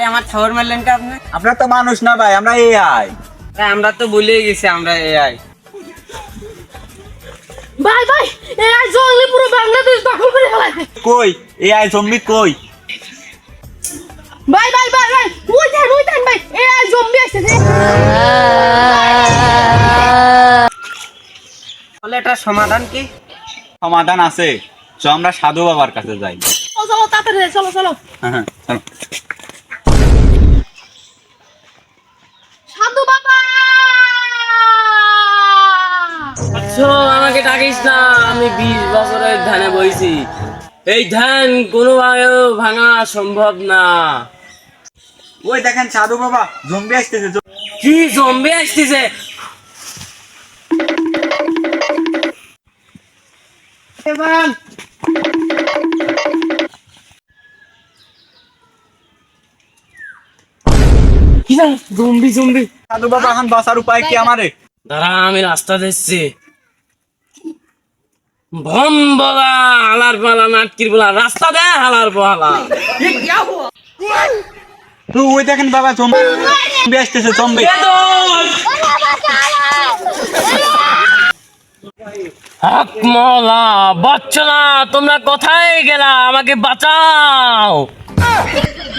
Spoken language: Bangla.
আমার ছাগল মারলেন কে আপনি? আপনার তো মানুষ না ভাই, আমরা এআই। আমরা তো ভুলেই গেছি আমরা এআই। ভাই ভাই এই জঙ্গলে পুরো বাংলাদেশ দখল করে ফেলাইছে। কই এআই জম্বি কই? ভাই ভাই ভাই ভাই উইটান ভাই এই জম্বি আসছে। তাহলে এটা সমাধান কি? সমাধান আছে, তো আমরা সাধু বাবার কাছে যাই। চলো তাড়াতাড়ি চলো চলো। হ্যাঁ চলো। সাধু বাবা আমাকে ডাকিস না, আমি 20 বছরের ধ্যানে বইছি। এই ধ্যান কোনোভাবে ভাঙা সম্ভব না। ওই দেখেন সাধু বাবা জম্বি আসতেছে। কি জম্বি আসতেছে? কি জানো জম্বি জম্বি? সাধু বাবা এখন বাঁচার উপায় কি আমারে? দাঁড়া আমি রাস্তা দিচ্ছি। ভম বলা হালার পালা নাটকির বলা রাস্তা দে হালার পালা। তো ওই দেখেন বাবা জম্বি আসতেছে, জম্বি। হক মওলা বাচ্চারা তোমরা কোথায় গেলা? আমাকে বাঁচাও।